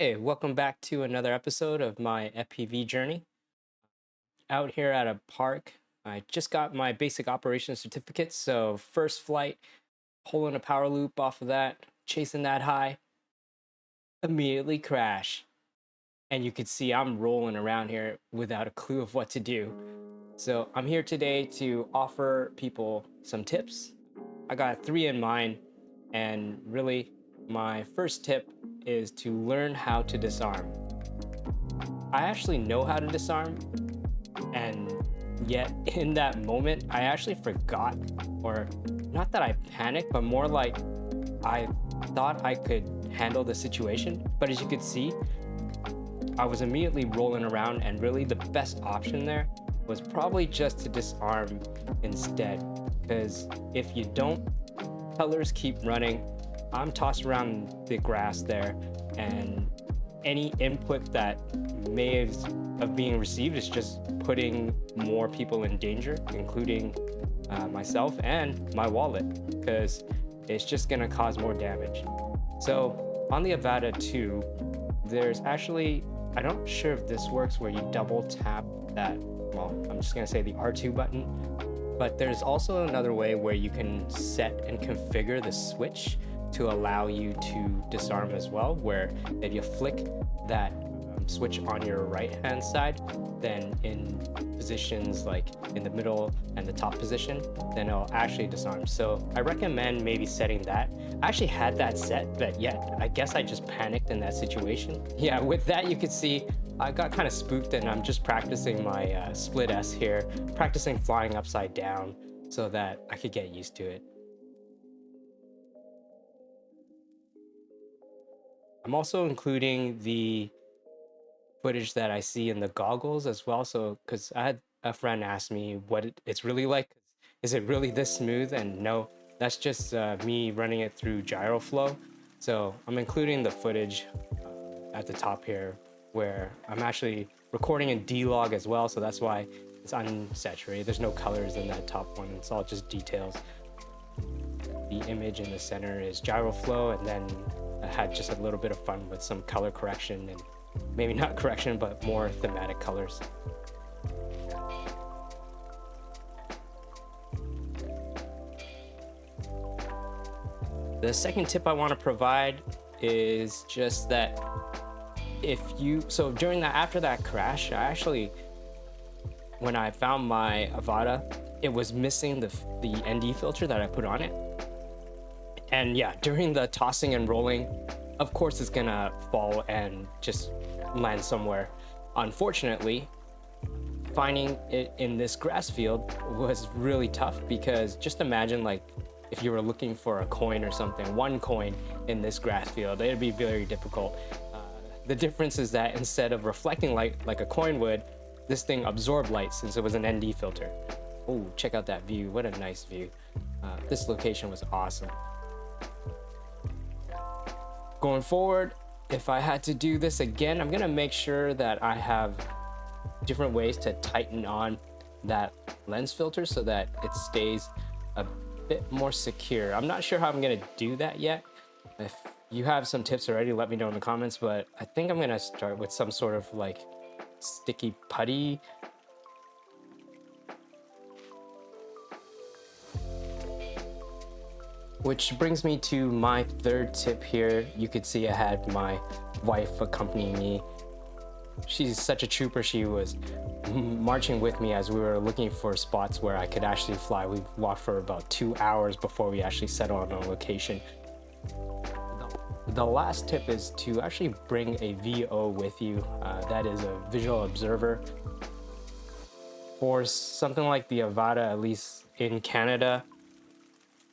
Hey, welcome back to another episode of my FPV journey. Out here at a park, I just got my basic operations certificate. So, first flight, pulling a power loop off of that, chasing that high, immediately crash. And you can see I'm rolling around here without a clue of what to do. So, I'm here today to offer people some tips. I got three in mind, and really, my first tip is to learn how to disarm. I actually know how to disarm, and yet in that moment, I actually forgot, or not that I panicked, but more like I thought I could handle the situation. But as you could see, I was immediately rolling around, and really the best option there was probably just to disarm instead. Because if you don't, colors keep running. I'm tossed around the grass there, and any input that may have being received is just putting more people in danger, including myself and my wallet, because it's just going to cause more damage. So on the Avata 2, there's actually, I'm not sure if this works, where you double tap that, well, I'm just going to say the R2 button, but there's also another way where you can set and configure the switch to allow you to disarm as well, where if you flick that switch on your right hand side, then in positions like in the middle and the top position, then it'll actually disarm. So I recommend maybe setting that. I actually had that set, but yet I guess I just panicked in that situation. Yeah, with that you can see I got kind of spooked, and I'm just practicing my split S here, practicing flying upside down so that I could get used to it. I'm also including the footage that I see in the goggles as well. So, because I had a friend ask me what it's really like. Is it really this smooth? And no, that's just me running it through gyro flow. So I'm including the footage at the top here, where I'm actually recording in D-Log as well. So that's why it's unsaturated. There's no colors in that top one. It's all just details. The image in the center is gyro flow, and then I had just a little bit of fun with some color correction, and maybe not correction, but more thematic colors. The second tip I want to provide is just that so during that, after that crash, I actually, when I found my Avata, it was missing the ND filter that I put on it. And yeah, during the tossing and rolling, of course it's gonna fall and just land somewhere. Unfortunately, finding it in this grass field was really tough, because just imagine, like, if you were looking for a coin or something, one coin in this grass field, it'd be very difficult. The difference is that instead of reflecting light like a coin would, this thing absorbed light since it was an ND filter. Oh, check out that view. What a nice view. This location was awesome. Going forward, if I had to do this again, I'm gonna make sure that I have different ways to tighten on that lens filter so that it stays a bit more secure. I'm not sure how I'm gonna do that yet. If you have some tips already, let me know in the comments, but I think I'm gonna start with some sort of like sticky putty. Which brings me to my third tip here. You could see I had my wife accompanying me. She's such a trooper. She was marching with me as we were looking for spots where I could actually fly. We walked for about 2 hours before we actually settled on a location. The last tip is to actually bring a VO with you. That is a visual observer. For something like the Avata, at least in Canada,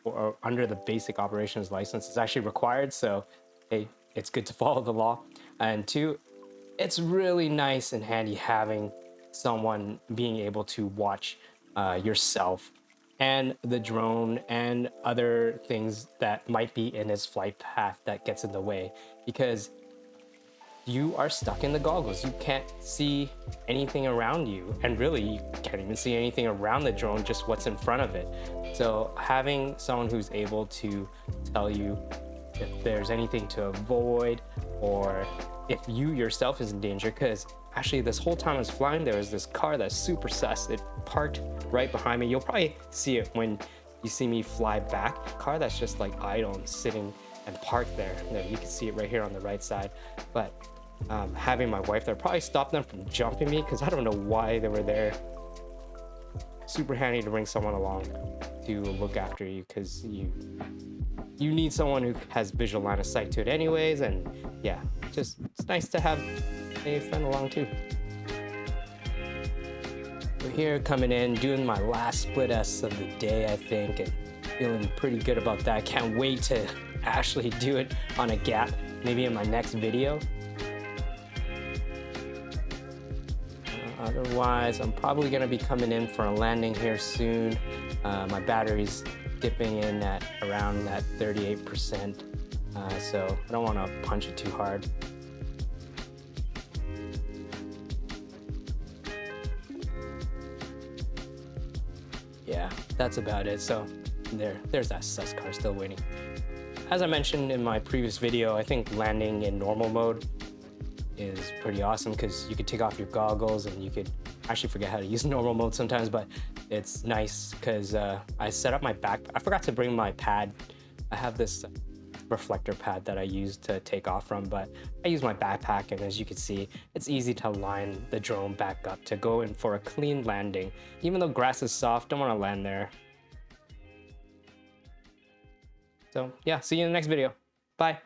or under the basic operations license, it's actually required. So, hey, it's good to follow the law. And two, it's really nice and handy having someone being able to watch yourself and the drone and other things that might be in its flight path that gets in the way, because you are stuck in the goggles. You can't see anything around you, and really you can't even see anything around the drone, just what's in front of it. So having someone who's able to tell you if there's anything to avoid, or if you yourself is in danger, because actually this whole time I was flying, there was this car that's super sus. It parked right behind me. You'll probably see it when you see me fly back. A car that's just like idle and sitting and parked there. You can see it right here on the right side. But having my wife there probably stopped them from jumping me, because I don't know why they were there. Super handy to bring someone along to look after you, because you need someone who has visual line of sight to it anyways. And yeah, just it's nice to have a friend along too. We're here coming in, doing my last split S of the day, I think, and feeling pretty good about that. Can't wait to actually do it on a gap, maybe in my next video. Otherwise, I'm probably gonna be coming in for a landing here soon. My battery's dipping in at around that 38%, so I don't want to punch it too hard. Yeah, that's about it. So there's that sus car still waiting. As I mentioned in my previous video, I think landing in normal mode is pretty awesome, because you could take off your goggles and you could actually forget how to use normal mode sometimes, but it's nice because I set up my back. I forgot to bring my pad. I have this reflector pad that I use to take off from, but I use my backpack, and as you can see, it's easy to line the drone back up to go in for a clean landing. Even though grass is soft, don't want to land there. So yeah, see you in the next video. Bye.